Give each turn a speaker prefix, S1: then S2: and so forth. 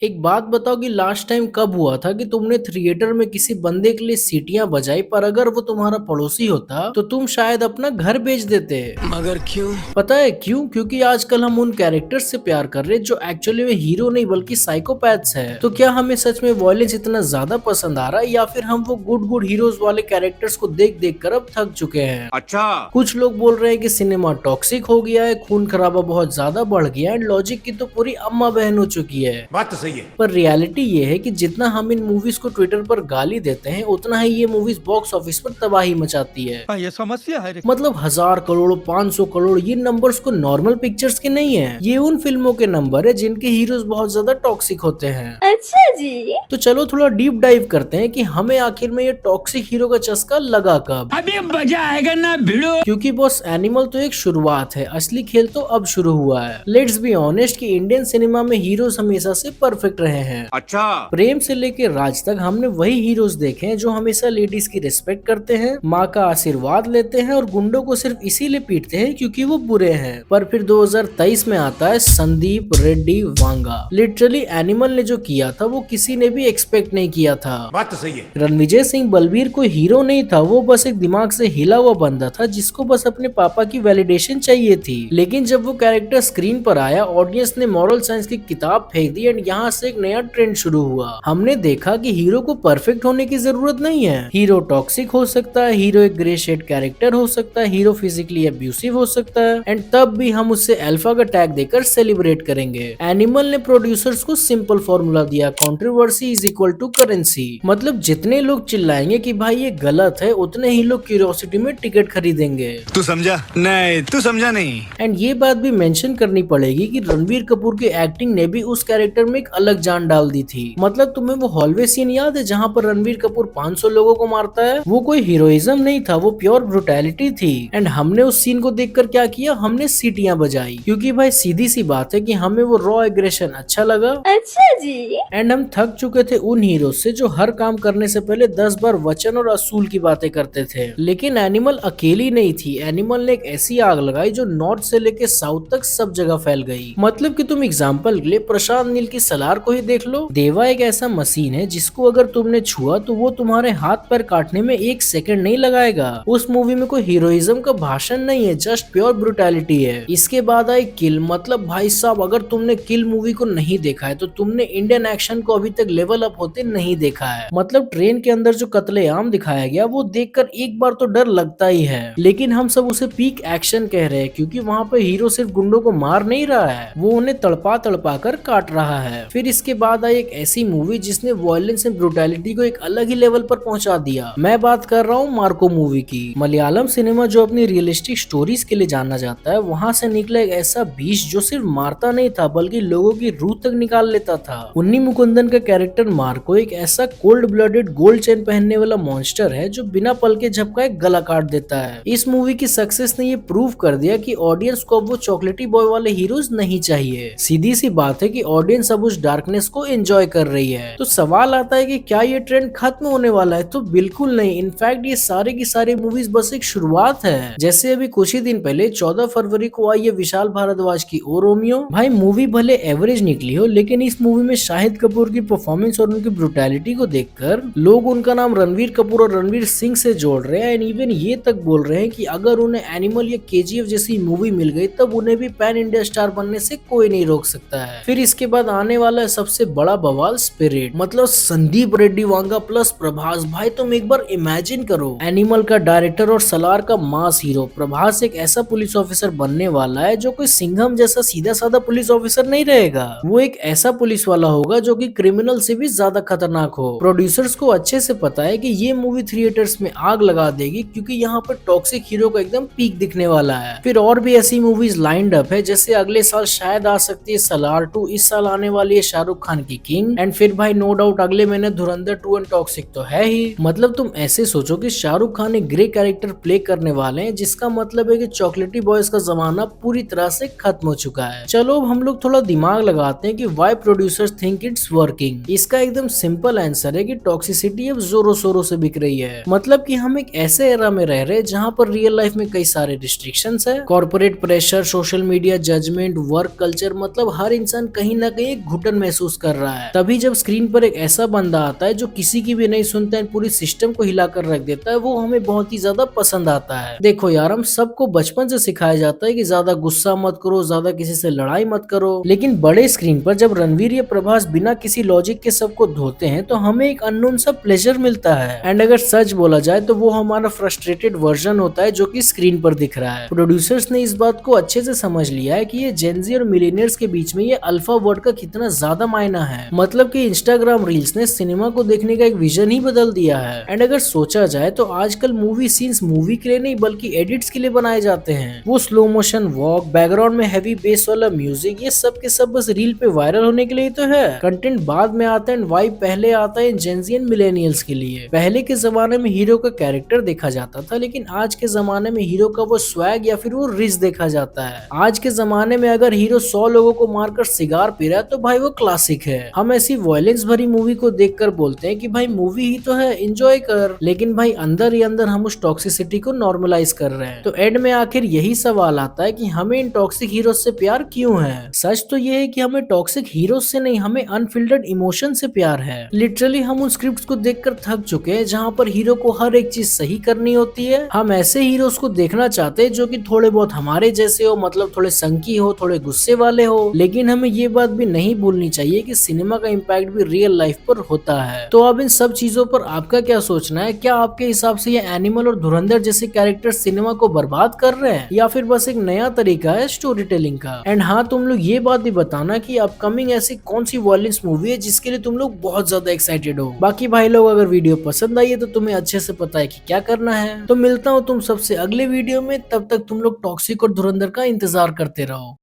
S1: एक बात बताओ कि लास्ट टाइम कब हुआ था कि तुमने थिएटर में किसी बंदे के लिए सीटियां बजाई, पर अगर वो तुम्हारा पड़ोसी होता तो तुम शायद अपना घर बेच देते।
S2: मगर क्यों?
S1: पता है क्यों? क्योंकि आजकल हम उन कैरेक्टर्स से प्यार कर रहे हैं जो एक्चुअली में हीरो नहीं बल्कि साइकोपैथ्स है। तो क्या हमें सच में वॉयलेंस इतना ज्यादा पसंद आ रहा है, या फिर हम वो गुड गुड हीरोज वाले कैरेक्टर्स को देख देख कर अब थक चुके हैं?
S3: अच्छा।
S1: कुछ लोग बोल रहे हैं कि सिनेमा टॉक्सिक हो गया है, खून खराबा बहुत ज्यादा बढ़ गया है, लॉजिक की तो पूरी अम्मा बहन हो चुकी है।
S3: बात तो सही है।
S1: पर रियलिटी ये है कि जितना हम इन मूवीज को ट्विटर पर गाली देते हैं, उतना ही ये मूवीज बॉक्स ऑफिस पर तबाही मचाती है।
S2: ये समस्या है रे।
S1: मतलब 1000 करोड़ 500 करोड़ ये नंबर्स को नॉर्मल पिक्चर्स के नहीं है, ये उन फिल्मों के नंबर है जिनके हीरोज बहुत ज्यादा टॉक्सिक होते हैं।
S4: अच्छा जी।
S1: तो चलो थोड़ा डीप डाइव करते हैं कि हमें आखिर में ये टॉक्सिक हीरो का चस्का लगा कब।
S2: अभी मजा आएगा ना भिड़ो।
S1: क्योंकि बॉस एनिमल तो एक शुरुआत है, असली खेल तो अब शुरू हुआ है। लेट्स बी ऑनेस्ट कि इंडियन सिनेमा में हीरोज हमेशा से परफेक्ट रहे हैं।
S3: अच्छा।
S1: प्रेम से लेके राज तक हमने वही हीरोज देखे हैं जो हमेशा लेडीज की रिस्पेक्ट करते हैं, माँ का आशीर्वाद लेते हैं और गुंडों को सिर्फ इसीलिए पीटते हैं क्योंकि वो बुरे हैं। पर फिर 2023 में आता है संदीप रेड्डी वांगा। लिटरली एनिमल ने जो किया था वो किसी ने भी एक्सपेक्ट नहीं किया था।
S3: बात तो सही है।
S1: रणविजय सिंह बलबीर कोई हीरो नहीं था, वो बस एक दिमाग से हिला हुआ बंदा था जिसको बस अपने पापा की वैलिडेशन चाहिए थी। लेकिन जब वो कैरेक्टर स्क्रीन पर आया, ऑडियंस ने मॉरल साइंस की किताब फेंक दी एंड यहाँ से एक नया ट्रेंड शुरू हुआ। हमने देखा कि हीरो को परफेक्ट होने की जरूरत नहीं है। हीरो टॉक्सिक हो सकता है, हीरो एक ग्रे शेड कैरेक्टर हो सकता है, हीरो फिजिकली अब्यूसिव हो सकता है, एंड तब भी हम उससे अल्फा का टैग देकर सेलिब्रेट करेंगे। एनिमल ने प्रोड्यूसर्स को सिंपल फॉर्मूला दिया, controversy is equal to currency. मतलब जितने लोग चिल्लाएंगे कि भाई ये गलत है, उतने ही लोग क्यूरियोसिटी में टिकट खरीदेंगे।
S3: तू समझा? नहीं, तू समझा नहीं।
S1: एंड ये बात भी मेंशन करनी पड़ेगी कि रणवीर कपूर की एक्टिंग ने भी उस कैरेक्टर में एक अलग जान डाल दी थी। मतलब तुम्हें वो हॉलवे सीन याद है जहाँ पर रणवीर कपूर 500 लोगों को मारता है? वो कोई हीरोइज्म नहीं था, वो प्योर ब्रुटैलिटी थी। एंड हमने उस सीन को देखकर क्या किया, हमने सीटियां बजाई, क्योंकि भाई सीधी सी बात है कि हमें वो रॉ एग्रेशन अच्छा लगा।
S4: अच्छा जी।
S1: एंड हम थक चुके थे उन हीरो से जो हर काम करने से पहले 10 बार वचन और असूल की बातें करते थे। लेकिन एनिमल अकेली नहीं थी। एनिमल ने एक ऐसी आग लगाई जो नॉर्थ से लेके साउथ तक सब जगह फैल गई। मतलब कि तुम एग्जाम्पल के लिए प्रशांत नील की सलार को ही देख लो। देवा एक ऐसा मशीन है जिसको अगर तुमने छुआ तो वो तुम्हारे हाथ पैर काटने में 1 सेकंड नहीं लगाएगा। उस मूवी में कोई हीरोइज्म का भाषण नहीं है, जस्ट प्योर ब्रुटैलिटी है। इसके बाद आई किल। मतलब भाई साहब, अगर तुमने किल मूवी को नहीं देखा है तो तुमने इंडियन एक्शन को अभी तक लेवल अप होते नहीं देखा है। मतलब ट्रेन के अंदर जो कत्लेआम दिखाया गया वो देखकर एक बार तो डर लगता ही है, लेकिन हम सब उसे पीक एक्शन कह रहे हैं क्योंकि वहाँ पे हीरो सिर्फ गुंडों को मार नहीं रहा है, वो उन्हें तड़पा तड़पा कर काट रहा है। फिर इसके बाद आई एक ऐसी मूवी जिसने वॉयलेंस एंड ब्रुटैलिटी को एक अलग ही लेवल पर पहुंचा दिया। मैं बात कर रहा हूँ मार्को मूवी की। मलयालम सिनेमा जो अपनी रियलिस्टिक स्टोरीज के लिए जाना जाता है, वहाँ से निकला एक ऐसा बीस्ट जो सिर्फ मारता नहीं था बल्कि लोगों की रूह तक निकाल लेता था। उन्नी मुकुंदन का कैरेक्टर मार्को एक ऐसा कोल्ड ब्लडेड गोल्ड चेन पहनने वाला मॉन्स्टर है जो बिना पल के झपकाए गला काट देता है। इस मूवी की सक्सेस ने ये प्रूव कर दिया कि ऑडियंस को अब वो चॉकलेटी बॉय वाले हीरोज नहीं चाहिए। सीधी सी बात है कि ऑडियंस अब उस डार्कनेस को एंजॉय कर रही है। तो सवाल आता है कि क्या ये ट्रेंड खत्म होने वाला है? तो बिल्कुल नहीं। इनफैक्ट ये सारे की सारी मूवीज बस एक शुरुआत है। जैसे अभी कुछ ही दिन पहले 14 फरवरी को आई है विशाल भारद्वाज की ओ रोमियो। भाई मूवी भले एवरेज निकली हो, लेकिन इस मूवी में शाहिद कपूर की परफॉर्मेंस और उनकी ब्रुटैलिटी को देखकर लोग उनका नाम रणवीर कपूर और रणवीर सिंह से जोड़ रहे हैं। एंड इवन ये तक बोल रहे हैं कि अगर उन्हें एनिमल या केजीएफ जैसी मूवी मिल गई तब उन्हें भी पैन इंडिया स्टार बनने से कोई नहीं रोक सकता है। फिर इसके बाद आने वाला है सबसे बड़ा बवाल, स्पिरिट। मतलब संदीप रेड्डी वांगा प्लस प्रभास। भाई तुम एक बार इमेजिन करो, एनिमल का डायरेक्टर और सलार का मास हीरो प्रभास एक ऐसा पुलिस ऑफिसर बनने वाला है जो कोई सिंघम जैसा सीधा साधा पुलिस ऑफिसर नहीं रहेगा। वो एक ऐसा पुलिस वाला होगा जो कि क्रिमिनल से भी ज्यादा खतरनाक हो। प्रोड्यूसर्स को अच्छे से पता है कि ये मूवी थिएटर्स में आग लगा देगी क्योंकि यहाँ पर टॉक्सिक हीरो का एकदम पीक दिखने वाला है। फिर और भी ऐसी मूवीज लाइंड अप है, जैसे अगले साल शायद आ सकती है सलार 2, इस साल आने वाली है शाहरुख खान की किंग, एंड फिर भाई नो डाउट अगले महीने धुरंधर 2 एंड टॉक्सिक तो है ही। मतलब तुम ऐसे सोचो कि शाहरुख खान एक ग्रे कैरेक्टर प्ले करने वाले हैं, जिसका मतलब है कि चॉकलेटी बॉयज का जमाना पूरी तरह से खत्म हो चुका है। चलो अब हम लोग थोड़ा दिमाग लगाते हैं कि why producers think it's working. इसका एकदम सिंपल आंसर है कि टॉक्सिसिटी अब जोरों शोरों से बिक रही है। मतलब कि हम एक ऐसे एरा में रह रहे हैं जहाँ पर रियल लाइफ में कई सारे रिस्ट्रिक्शंस है, corporate pressure, social media judgement, work culture. मतलब हर इंसान कहीं ना कहीं घुटन घुटन महसूस कर रहा है। तभी जब स्क्रीन पर एक ऐसा बंदा आता है जो किसी की भी नहीं सुनता है, पूरी सिस्टम को हिलाकर रख देता है, वो हमें बहुत ही ज्यादा पसंद आता है। देखो यार, हम सबको बचपन से सिखाया जाता है कि ज्यादा गुस्सा मत करो, ज्यादा किसी से लड़ाई मत करो, लेकिन बड़े स्क्रीन पर जब रणवीर या प्रभास बिना किसी लॉजिक के सबको धोते हैं तो हमें एक अननोन सा प्लेजर मिलता है। एंड अगर सच बोला जाए तो वो हमारा फ्रस्ट्रेटेड वर्जन होता है जो कि स्क्रीन पर दिख रहा है। प्रोड्यूसर्स ने इस बात को अच्छे से समझ लिया है कि ये जेनजी और मिलेनियर्स के बीच में ये अल्फा वर्ड का कितना ज्यादा मायना है। मतलब कि इंस्टाग्राम रील्स ने सिनेमा को देखने का एक विजन ही बदल दिया है। एंड अगर सोचा जाए तो आजकल मूवी सीन्स मूवी के लिए नहीं बल्कि एडिट्स के लिए बनाए जाते हैं। वो स्लो मोशन वॉक, बैकग्राउंड में हैवी बेस वाला म्यूजिक, ये सब के सब बस रील पे वायरल होने के लिए तो है। कंटेंट बाद में आता है एंड वाइब पहले आता है जेनजी एंड मिलेनियल्स के लिए। पहले के जमाने में हीरो का कैरेक्टर देखा जाता था, लेकिन आज के जमाने में हीरो का वो स्वैग या फिर वो रिच देखा जाता है। आज के जमाने में अगर हीरो 100 लोगों को मारकर सिगार पी रहा है तो भाई वो क्लासिक है। हम ऐसी वायलेंस भरी मूवी को देखकर बोलते हैं कि भाई मूवी ही तो है, एंजॉय कर, लेकिन भाई अंदर ही अंदर हम उस टॉक्सिसिटी को नॉर्मलाइज कर रहे हैं। तो एंड में आखिर यही सवाल आता है कि हमें इन टॉक्सिक हीरो से प्यार क्यों है। सच तो ये है कि हमें टॉक्सिक हीरो से नहीं, हमें अनफिल्टर्ड इमोशन से प्यार है। लिटरली हम उन स्क्रिप्ट्स को देखकर थक चुके हैं जहाँ पर हीरो को हर एक चीज सही करनी होती है। हम ऐसे हीरोज को देखना चाहते हैं जो कि थोड़े बहुत हमारे जैसे हो, मतलब थोड़े संकी हो, थोड़े गुस्से वाले हो। लेकिन हमें ये बात भी नहीं भूलनी चाहिए कि सिनेमा का इम्पैक्ट भी रियल लाइफ पर होता है। तो अब इन सब चीजों पर आपका क्या सोचना है? क्या आपके हिसाब से ये एनिमल और धुरंधर जैसे कैरेक्टर सिनेमा को बर्बाद कर रहे हैं या फिर बस एक नया तरीका है स्टोरी टेलिंग का? एंड हाँ, तुम लोग ये बात भी बताना कि अपकमिंग ऐसी कौन सी वायलेंस मूवी है जिसके लिए तुम लोग बहुत ज्यादा एक्साइटेड हो। बाकी भाई लोग, अगर वीडियो पसंद आई है तो तुम्हें अच्छे से पता है कि क्या करना है। तो मिलता हूँ तुम सबसे अगले वीडियो में, तब तक तुम लोग टॉक्सिक और धुरंधर का इंतजार करते रहो।